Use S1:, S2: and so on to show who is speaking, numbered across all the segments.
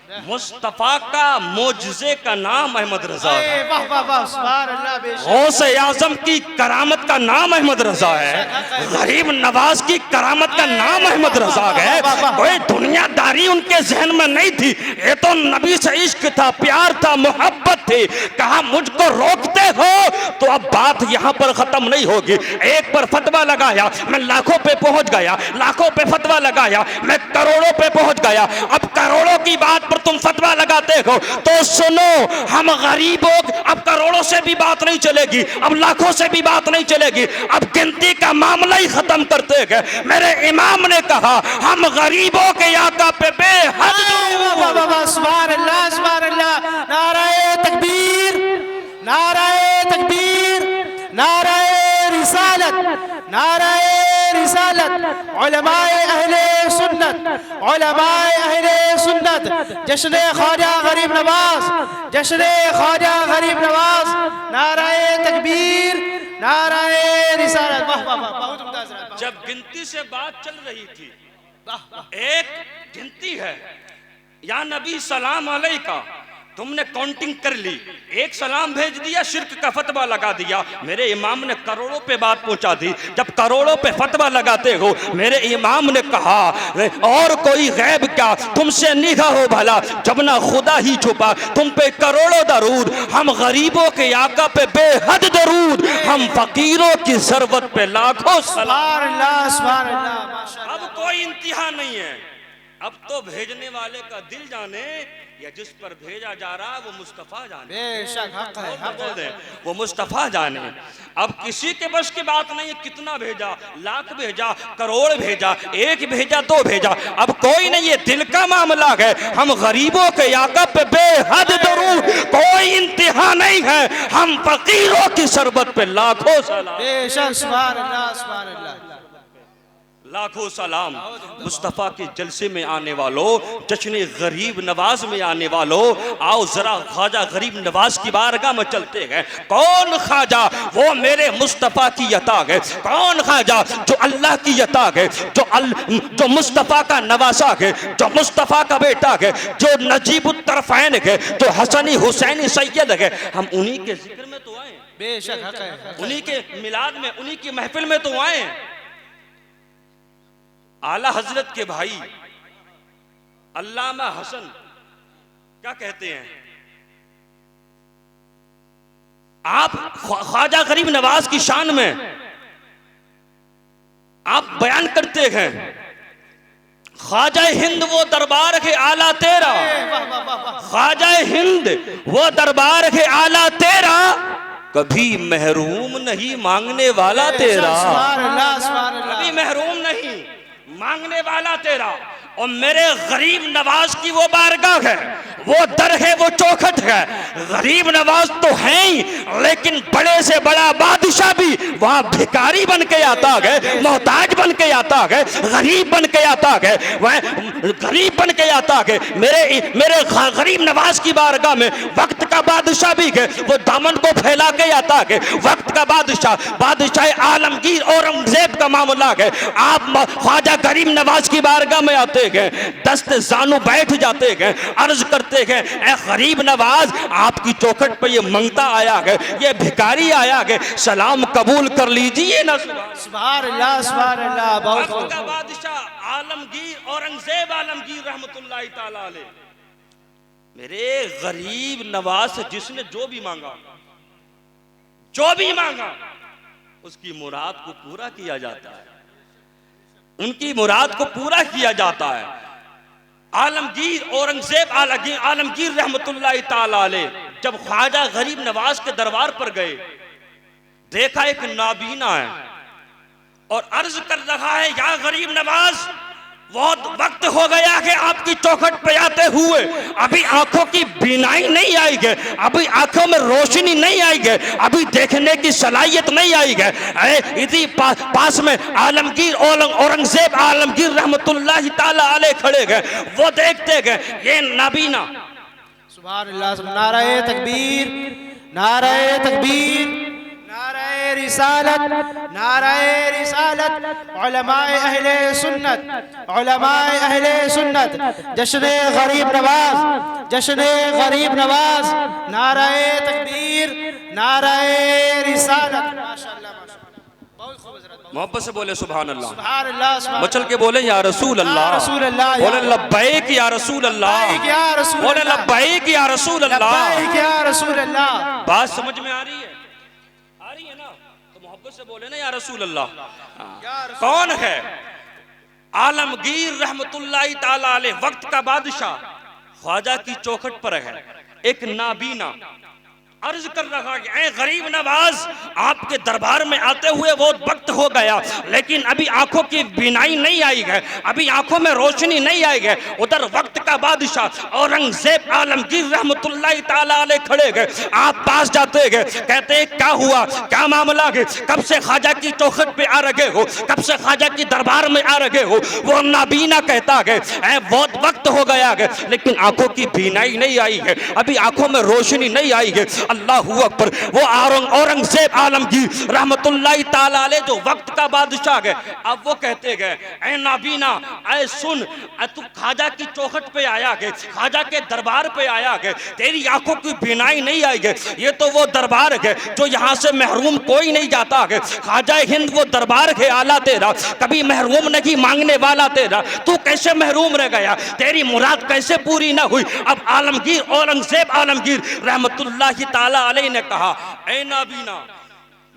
S1: मुस्तफा का मोजज़े का नाम अहमद रजा है।
S2: वाह वाह वाह, सुभान अल्लाह, बेशक।
S1: गौसे आजम की करामत का नाम अहमद रजा है। गरीब नवाज की करामत का नाम अहमद रजा है। कोई दुनियादारी उनके जहन में नहीं थी। ये तो नबी से इश्क था, प्यार था, मोहब्बत थी। कहा मुझको रोकते हो तो अब बात यहाँ पर खत्म नहीं होगी। एक पर फतवा लगाया, मैं लाखों पे पहुंच गया, लाखों पे फतवा लगाया, मैं करोड़ों पे पहुंच गया। अब करोड़ों की बात पर तुम फतवा लगाते हो तो सुनो, हम गरीबों, अब करोड़ों से भी बात नहीं चलेगी, अब लाखों से भी बात नहीं चलेगी, अब गिनती का मामला ही खत्म करते गए। मेरे इमाम ने कहा हम गरीबों के आका पे बेहद
S2: सुभान अल्लाह, सुभान अल्लाह। नाराए तकबीर, नाराए तकबीर, नाराए रिसालत, नाराए रिसालत। उलमाए अहले सुन्नत, उलमाए अहले सुन्नत, जश्न ख्वाजा गरीब नवाज, जश्न ख्वाजा गरीब नवाज। नाराए तकबीर, नाराए रिसालत। वाह वाह वाह, बहुत मुमताज।
S1: जब गिनती से बात चल रही थी, एक गिनती है, या नबी सलाम अलैका, तुमने काउंटिंग कर ली, एक सलाम भेज दिया, शिर्क का फतवा लगा दिया। मेरे इमाम ने करोड़ों पे बात पहुंचा दी। जब करोड़ों पे फतवा लगाते हो, मेरे इमाम ने कहा और कोई गैब क्या, तुमसे निगाह हो भला, जब ना खुदा ही छुपा, तुम पे करोड़ों दरूद, हम गरीबों के आका पे बेहद दरूद, हम फकीरों की ज़रूरत पे लाखों सलाम। अब कोई इंतहा नहीं है। अब तो भेजने वाले का दिल जाने, या जिस पर भेजा जा रहा वो मुस्तफा जाने।
S2: बेशक हक है, हक
S1: बोल दे, वो मुस्तफा जाने। अब किसी के बस की बात नहीं है, कितना भेजा, लाख भेजा, करोड़ भेजा, एक भेजा, दो भेजा, अब कोई नहीं, ये दिल का मामला है। हम गरीबों के आका पे बेहद दरूद, कोई इंतहा नहीं है, हम फकीरों की शरबत पे लाखों सलाम।
S2: बेशक, सुभान अल्लाह, सुभान अल्लाह,
S1: लाखों सलाम। मुस्तफ़ा के जलसे में आने वालों, जश्न गरीब नवाज में आने वालों, आओ जरा ख्वाजा गरीब नवाज की बारगाह में चलते हैं। कौन ख्वाजा? वो मेरे मुस्तफ़ा की अता है। कौन ख्वाजा? जो अल्लाह की अता है, जो मुस्तफ़ा का नवासा है, जो मुस्तफ़ा का बेटा है, जो नजीबुत तरफ़ैन है, जो हसनी हुसैनी सैयद है। हम उन्हीं के जिक्र में तो आए,
S2: बेशक हक है,
S1: उन्हीं के मिलाद में, उन्हीं की महफिल में तो आए। आला हजरत के भाई अल्लामा हसन क्या कहते हैं? आप ख्वाजा गरीब नवाज की शान में आप बयान करते हैं, ख्वाजा हिंद वो दरबार के आला तेरा, ख्वाजा हिंद वो दरबार के आला तेरा, कभी महरूम नहीं मांगने वाला तेरा, कभी महरूम नहीं मांगने वाला तेरा। और मेरे गरीब नवाज की वो बारगाह है, वो दर है, वो चौखट है। गरीब नवाज तो है ही, लेकिन बड़े से बड़ा बादशाह भी वहां भिखारी बन के आता है, मोहताज बन के आता है, गरीब बन के आता है, वह गरीब बन के आता है। मेरे गरीब नवाज की बारगाह में वक्त का बादशाह भी है, वो दामन को फैला के आता है। वक्त का बादशाह, बादशाह आलमगीर औरंगजेब का मामला है। आप ख्वाजा गरीब नवाज की बारगाह में आते हैं, दस्त जानू बैठ जाते हैं, अर्ज करते हैं, ए गरीब नवाज, आपकी चौखट पे ये मंगता आया है, ये भिखारी आया है, सलाम कबूल कर लीजिए ना।
S2: सुभान अल्लाह, सुभान अल्लाह। बहुत
S1: का बादशाह आलमगीर औरंगजेब आलमगीर रहमतुल्लाहि ताला अलैह, मेरे गरीब नवाज से जिसने जो भी मांगा, जो भी मांगा, उसकी मुराद को पूरा किया जाता है, उनकी मुराद को पूरा किया जाता है। आलमगीर औरंगजेब आलमगीर रहमतुल्लाहि ताला अलैह जब ख्वाजा गरीब नवाज के दरबार पर गए, देखा एक नाबीना है और अर्ज कर रहा है, या गरीब नवाज, बहुत वक्त हो गया है आपकी चौखट पे आते हुए, अभी आंखों की बीनाई नहीं आई है, अभी आंखों में रोशनी नहीं आई है, अभी देखने की सलाहियत नहीं आई है। इसी पास में आलमगीर औरंगजेब आलमगीर रहमतुल्लाहि ताला अलैह खड़े गए, वो देखते गए ये नाबीना।
S2: सुभान अल्लाह, नाराए तकबीर, नाराए तकबीर, नाराए रिसालत, नाराए रिसालत। उलमाए अहले सुन्नत, उलमाए अहले सुन्नत, जश्न गरीब नवाज, जश्न गरीब नवाज, नाराए तकबीर, नाराए रिसालत। माशाअल्लाह माशाअल्लाह, बहुत खूब हज़रत,
S1: मोहब्बत से बोले सुभान अल्लाह।
S2: सुभान अल्लाह, सुभान
S1: मचल के बोले या रसूल अल्लाह,
S2: रसूल अल्लाह,
S1: बोले लब्बैक या रसूल अल्लाह,
S2: या रसूल
S1: बोले
S2: अल्लाह,
S1: लब्बैक या रसूल अल्लाह।
S2: लब्बैक या रसूल अल्लाह।
S1: बात समझ में आ रही है? आ रही है ना? तो मोहब्बत से बोले ना या रसूल अल्लाह। कौन है? आलमगीर रहमतुल्लाहि ताला अलैह, वक्त का बादशाह, ख्वाजा की चौखट पर है। एक नाबीना अर्ज कर रहा है, ऐ गरीब नवाज, आपके दरबार में आते हुए वो वक्त हो गया, लेकिन अभी आंखों की बीनाई नहीं आई है, अभी आंखों में रोशनी नहीं आई है। उधर वक्त का बादशाह औरंगजेब आलमगीर रहमतुल्लाहि ताला अलैह खड़े गए। आप पास जाते गए, कहते क्या हुआ, क्या मामला है, कब से ख्वाजा की चौखट पे आ रहे हो, कब से ख्वाजा की दरबार में आ रहे हो? वो नाबीना कहता है, ऐ बहुत वक्त हो गया है, लेकिन आंखों की बीनाई नहीं आई है, अभी आंखों में रोशनी नहीं आई है। अल्लाहू अकबर। वो औरंगजेब आलमगीर रहमतुल्लाहि ताला अलैह जो वक्त का बादशाह है, अब वो कहते गए, ऐ नाबीना, ऐ सुन, तू ख्वाजा की चौखट पे आया है, ख्वाजा के दरबार पे आया है, तेरी आंखों की बीनाई नहीं आई है। ये तो वो दरबार है जो यहाँ से महरूम कोई नहीं जाता है। ख्वाजा हिंद वो दरबार है आला तेरा, कभी महरूम नहीं मांगने वाला तेरा, तू कैसे महरूम रह गया, तेरी मुराद कैसे पूरी ना हुई? अब आलमगीर औरंगजेब आलमगीर रहमतुल्लाहि ताला अलैह ने कहा, ऐ नाबीना,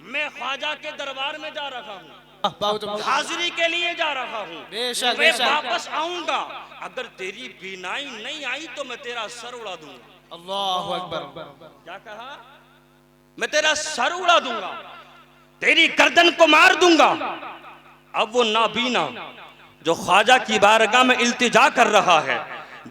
S1: मैं ख्वाजा के दरबार में जा रहा हूँ, हाजिरी के लिए जा रहा हूँ, मैं वापस आऊंगा, अगर तेरी बीनाई नहीं आई तो मैं तेरा सर उड़ा दूंगा।
S2: अल्लाहु अकबर।
S1: क्या कहा? मैं तेरा सर उड़ा दूंगा, तेरी गर्दन को मार दूंगा। अब वो नाबीना जो ख्वाजा की बारगाह में इल्तिजा कर रहा है,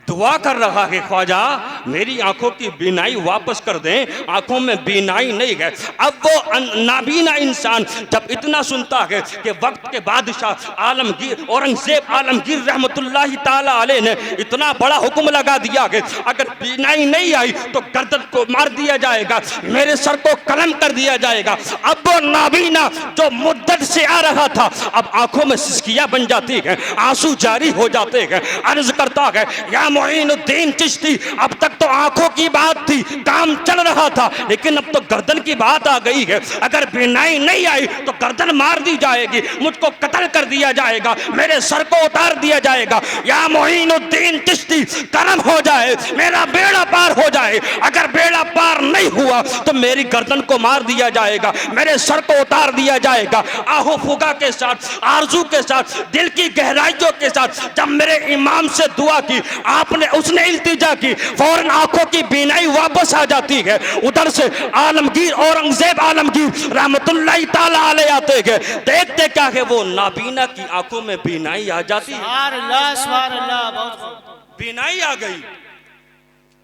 S1: दुआ कर रहा है, ख्वाजा मेरी आंखों की बीनाई वापस कर दें, आंखों में बीनाई नहीं है। अब वो नाबीना इंसान जब इतना सुनता है कि वक्त के बादशाह आलमगीर औरंगजेब आलमगीर रहमतुल्लाहि ताला अलैह ने इतना बड़ा हुक्म लगा दिया है, अगर बीनाई नहीं आई तो गर्दन को मार दिया जाएगा, मेरे सर को कलम कर दिया जाएगा। अब वो नाबीना जो मुद्दत से आ रहा था, अब आंखों में सिसकियां बन जाती है, आंसू जारी हो जाते हैं। अर्ज करता है, या मोइनुद्दीन चिश्ती, अब तक तो आंखों की बात थी, काम चल रहा था, लेकिन अब तो गर्दन की बात आ गई है। अगर बीनाई नहीं आई तो गर्दन मार दी जाएगी, मुझको कत्ल कर दिया जाएगा, मेरे सर को उतार दिया जाएगा। या मोइनुद्दीन चिश्ती, कर्म हो जाए, मेरा बेड़ा पार हो जाए, अगर बेड़ा पार नहीं हुआ तो मेरी गर्दन को मार दिया जाएगा, मेरे सर को उतार दिया जाएगा। आहो फुगा के साथ, आरजू के साथ, दिल की गहराइयों के साथ जब मेरे इमाम से दुआ की, आपने उसने इल्तिजा की, फौरन आंखों की बीनाई वापस आ जाती है। उधर से आलमगीर औरंगजेब आलमगीर रहमतुल्लाहि ताला अलैह आते हैं, देखते क्या है, वो नाबीना की आंखों में बीनाई आ जाती है।
S2: सुभान अल्लाह, बहुत
S1: बीनाई आ गई।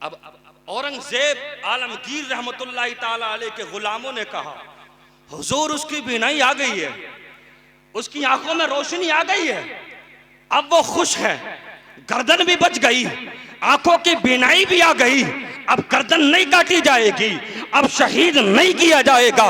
S1: अब औरंगजेब आलमगीर रहमतुल्लाहि ताला अलैह के गुलामों ने कहा, हुजूर उसकी बीनाई आ गई है, उसकी आंखों में रोशनी आ गई है, अब वो खुश है, गर्दन भी बच गई, आंखों की बीनाई भी आ गई, अब गर्दन नहीं काटी जाएगी, अब शहीद नहीं किया जाएगा।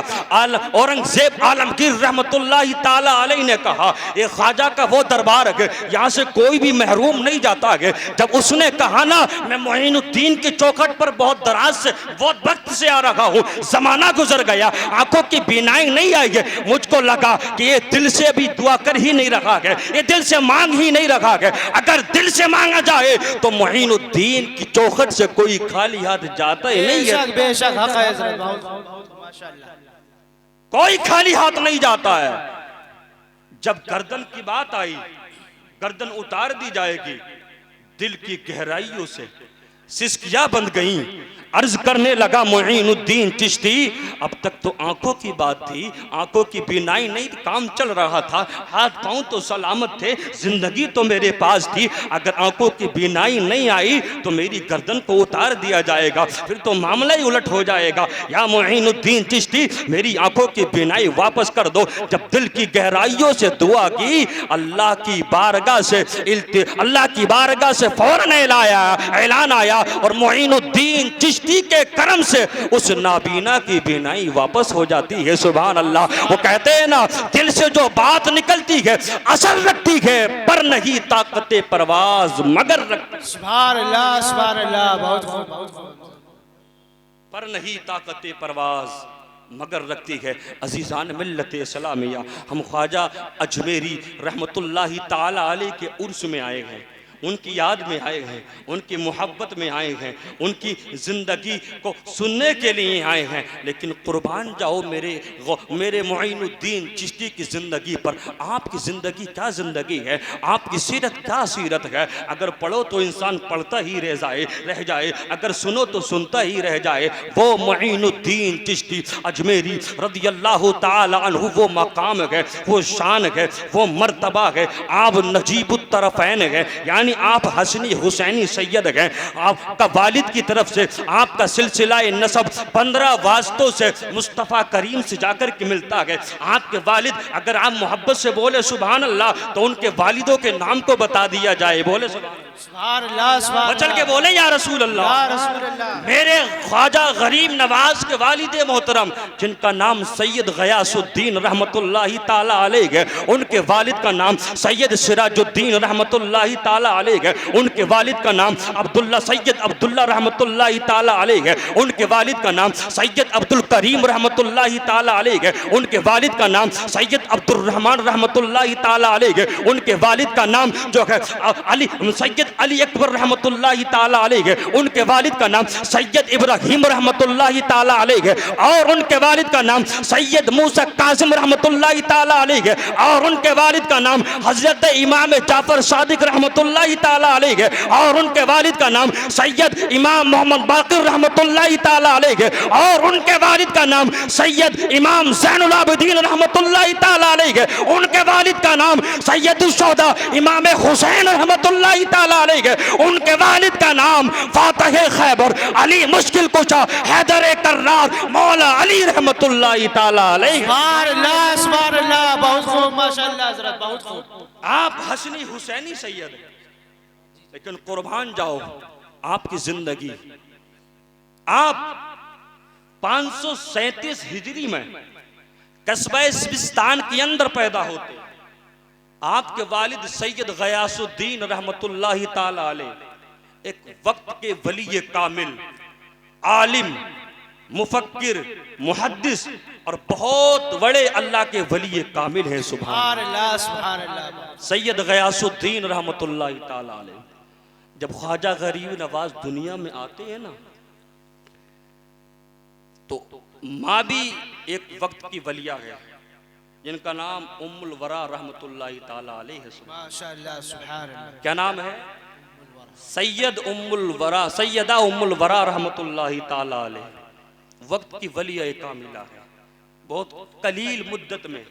S1: औरंगजेब आलमगीर रहमतुल्लाहि ताला अलैह ने कहा, ये ख्वाजा का वो दरबार है, यहाँ से कोई भी महरूम नहीं जाता है। जब उसने कहा ना, मैं मोइनुद्दीन की चौखट पर बहुत दराज से, बहुत वक्त से आ रहा हूँ, जमाना गुजर गया, आंखों की बीनाई नहीं आई है, मुझको लगा कि ये दिल से भी दुआ कर ही नहीं रहा है, ये दिल से मांग ही नहीं रहा है। अगर दिल से मांगा जाए तो मोइनुद्दीन की चौखट से कोई खाली हाथ जाता ही नहीं है।
S2: बेशक हक है हज़रत, माशाअल्लाह,
S1: कोई खाली हाथ नहीं जाता है। जब गर्दन की बात आई, गर्दन उतार दी जाएगी, दिल की गहराइयों से सिसकियां बंद गईं। अर्ज करने लगा मोइनुद्दीन चिश्ती, अब तक तो आंखों की बात थी, आंखों की बीनाई नहीं, काम चल रहा था, हाथ पांव तो सलामत थे, जिंदगी तो मेरे पास थी, अगर आंखों की बीनाई नहीं आई तो मेरी गर्दन को उतार दिया जाएगा, फिर तो मामला ही उलट हो जाएगा। या मोइनुद्दीन चिश्ती, मेरी आंखों की बीनाई वापस कर दो। जब दिल की गहराइयों से दुआ की, अल्लाह की बारगाह से फौरन ऐलान आया और मोइनुद्दीन चिश्ती चिश्ती के करम से उस नाबीना की बीनाई वापस हो जाती है। सुभान अल्लाह। वो कहते हैं ना, दिल से जो बात निकलती है असर रखती है, पर नहीं ताकते परवाज मगर रखती।
S2: सुभान अल्लाह, सुभान अल्लाह, बहुत खूब, बहुत खूब।
S1: पर नहीं ताकते परवाज मगर रखती है। अजीज़ान मिल्लत इस्लामिया, हम ख्वाजा अजमेरी रहमतुल्लाहि ताला अलैह के उर्स में आए हैं, उनकी याद में आए हैं, उनकी मोहब्बत में आए हैं, उनकी ज़िंदगी को सुनने के लिए आए हैं। लेकिन कुर्बान जाओ मेरे मुईनुद्दीन चिश्ती की ज़िंदगी पर। आपकी ज़िंदगी क्या ज़िंदगी है, आपकी सीरत क्या सीरत है। अगर पढ़ो तो इंसान पढ़ता ही रह जाए, अगर सुनो तो सुनता ही रह जाए। वो मुईनुद्दीन चिश्ती अजमेरी रदियल्लाहु ताला अन्हु, वो मकाम है, वो शान है, वो मर्तबा है। आप नजीबुत तरफ़ैन है, यानी आप हसनी हुसैनी सैयद हैं। आपका वालिद की तरफ से आपका सिलसिला नसब 15 वास्तों से मुस्तफ़ा करीम से जाकर के मिलता है। आपके वालिद, अगर आप मोहब्बत से बोले सुभान अल्लाह, तो उनके वालिदों के नाम को बता दिया जाए। बोले
S2: सुभान अल्लाह,
S1: बचल के बोले या रसूल अल्लाह। मेरे ख्वाजा गरीब नवाज के वालिद मोहतरम, जिनका नाम सैयद गयासुद्दीन रहमतुल्लाहि ताला अलैह है, उनके वालिद का नाम सैयद सिराजुद्दीन रहमतुल्लाहि ताला अलैह है। उनके वालिद का नाम अब्दुल्ला सैयद अब्दुल्ला रहमतुल्लाहि ताला अलैह है। उनके वालिद का नाम सैयद अब्दुल करीम रहमतुल्लाहि ताला अलैह है। उनके वालिद का नाम सैयद अब्दुल रहमान रहमतुल्लाहि ताला अलैह है। उनके वालिद का नाम जो है अली सैयद अली अकबर रहमतुल्लाहि ताला अलैह है। उनके वालिद का नाम सैयद इब्राहिम रहमतुल्लाहि ताला अलैह है। और उनके वालिद का नाम सैयद मूसा कासिम रहमतुल्लाहि ताला अलैह है। और उनके वालिद का नाम हजरत इमाम जाफर सादिक रहमतुल्लाहि ताला अलैह है। और उनके वालिद का नाम सैयद इमाम मोहम्मद बाकिर रहमतुल्लाहि ताला अलैह है। और उनके वालिद का नाम सैयद इमाम ज़ैनुल आबिदीन रहमतुल्लाहि ताला अलैह है। उनके वालिद का नाम सैयद शोहदा इमाम हुसैन रहमतुल्लाहि ताला अलैह है। उनके वालिद का नाम फातिह खैबर अली मुश्किल कुशा हैदर कर्रार मौला अली रहमतुल्लाहि ताला अलैह।
S2: सुभान अल्लाह, सुभान अल्लाह, बहुत खूब, माशाअल्लाह हज़रत, बहुत खूब।
S1: आप हसनी हुसैनी सैयद हैं, लेकिन कुर्बान जाओ आपकी जिंदगी। आप 537 हिजरी में कस्बा सिबिस्तान के अंदर पैदा होते। आपके वालिद सैयद गयासुद्दीन रहमतुल्लाहि ताला अलैह एक वक्त के वली कामिल, आलिम, मुफक्किर, मुहद्दिस और बहुत बड़े अल्लाह के वली कामिल हैं। सुभान
S2: अल्लाह, सुभान अल्लाह।
S1: सैयद गयासुद्दीन रहमतुल्लाहि ताला अलैह जब ख्वाजा गरीब नवाज दुनिया में आते हैं ना, तो माँ भी एक वक्त की वलिया है, जिनका नाम उम्मुल वरा रहमतुल्लाहि ताला अलैह है।
S2: माशाअल्लाह, सुभान अल्लाह।
S1: क्या नाम है? सैयद उम्मुल वरा, सैयदा उम्मुल वरा रहमतुल्लाहि ताला अलैह वक्त की वलिया कामिला है। बहुत कलील मुद्दत में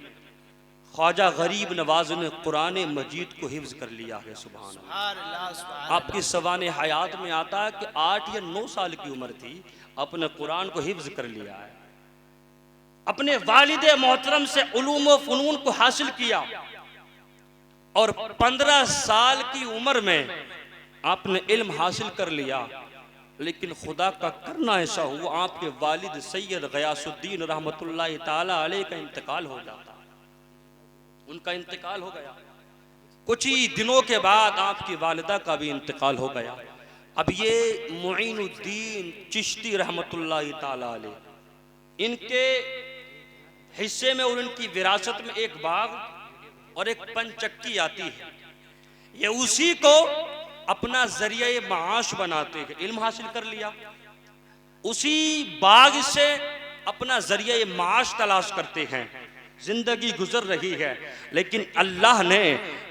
S1: ख्वाजा गरीब नवाज ने कुरान मजीद को हिफ्ज कर लिया है। सुभान अल्लाह। आपकी सवाने हयात में आता है कि 8 या 9 साल की उम्र थी, अपने कुरान को हिफ्ज कर लिया है। अपने वालिद मोहतरम से उलूम व फ़नून को हासिल किया और 15 साल की उम्र में आपने इल्म हासिल कर लिया। लेकिन खुदा का करना ऐसा हुआ, आपके वालिद सैयद गयासुद्दीन रहमतुल्लाहि ताला अलैह का इंतकाल हो जाता। उनका इंतकाल हो गया। कुछ ही दिनों के बाद आपकी वालिदा का भी इंतकाल हो गया। अब ये मुईनुद्दीन चिश्ती रहमतुल्लाहि ताला अलैह, इनके हिस्से में और इनकी विरासत में एक बाग और एक पंचक्की आती है। ये उसी को अपना जरिया माश बनाते हैं। इल्म हासिल कर लिया, उसी बाग से अपना जरिया माश तलाश करते हैं। जिंदगी गुजर रही है, लेकिन अल्लाह ने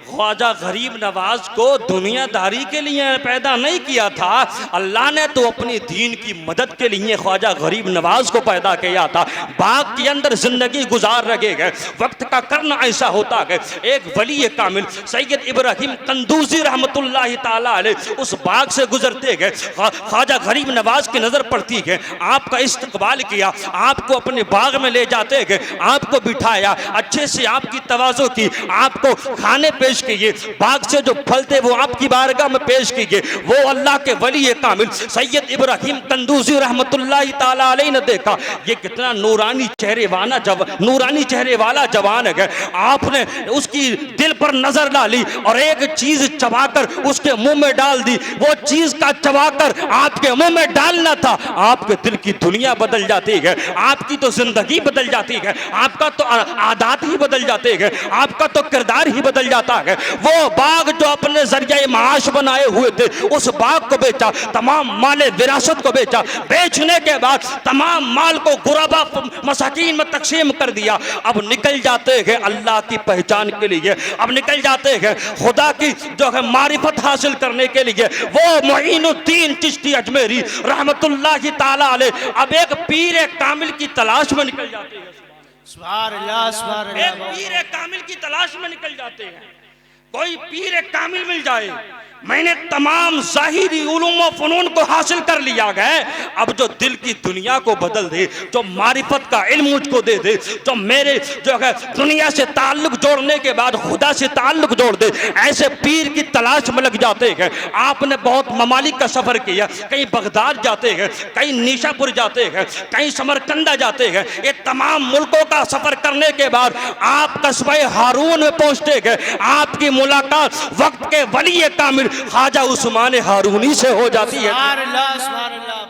S1: ख्वाजा गरीब नवाज को दुनियादारी के लिए पैदा नहीं किया था। अल्लाह ने तो अपनी दीन की मदद के लिए ख्वाजा गरीब नवाज को पैदा किया था। बाग के अंदर जिंदगी गुजार रहे गए। वक्त का करना ऐसा होता है, एक वली कामिल सैयद इब्राहिम कंदूजी रहमतुल्लाहि ताला अलैह उस बाग से गुजरते गए। ख्वाजा गरीब नवाज की नजर पड़ती है, आपका इस्तकबाल किया, आपको अपने बाग में ले जाते गए, आपको बिठाया, अच्छे से आपकी तवाज़ो की, आपको खाने पेश पेश किए, बाग से जो फल थे वो आपकी बारगाह में पेश किए। वो अल्लाह के वली कामिल सैयद इब्राहिम तंदूसी रहमतुल्लाहि ताला अलैहि ने देखा, ये कितना नूरानी चेहरे वाला जवान है। आपने उसकी दिल पर नजर डाली और एक चीज चबाकर उसके मुंह में डाल दी। वो चीज का चबाकर आपके मुंह में डालना था, आपके दिल की दुनिया बदल जाती है, आपकी तो जिंदगी बदल जाती है, आपका तो आदत ही बदल जाते हैं, आपका तो किरदार ही बदल जाता है। वो बाग जो अपने जरिए माश बनाए हुए थे, उस बाग को बेचा, तमाम माले विरासत को बेचा। बेचने के बाद तमाम माल को गुरबा मसाकीन में तकसीम कर दिया। अब निकल जाते हैं अल्लाह की पहचान के लिए, अब निकल जाते हैं खुदा की जो है मारिफत हासिल करने के लिए। वो मोइनुद्दीन चिश्ती अजमेरी रहमतुल्लाहि ताला अलैह अब एक पीर कामिल की तलाश में निकल जाते हैं।
S2: सुभान अल्लाह, सुभान अल्लाह।
S1: एक पीर कामिल की तलाश में निकल जाते हैं। कोई पीर कामिल मिल जाए, मैंने तमाम ज़ाहिरी उलूम व फ़नून को हासिल कर लिया गया, अब जो दिल की दुनिया को बदल दे, जो मारिफत का इल्म मुझको दे दे, जो मेरे जो है दुनिया से ताल्लुक जोड़ने के बाद खुदा से ताल्लुक जोड़ दे, ऐसे पीर की तलाश में लग जाते हैं। आपने बहुत ममालिक का सफ़र किया, कहीं बगदाद जाते हैं, कहीं निशापुर जाते हैं, कहीं समरकंदा जाते हैं। ये तमाम मुल्कों का सफ़र करने के बाद आप कस्बे हारून में पहुँचते हैं। आपकी मुलाकात वक्त के वली कामिल ख्वाजा उस्मान हारूनी से हो जाती है।
S2: सुभान अल्लाह, सुभान अल्लाह।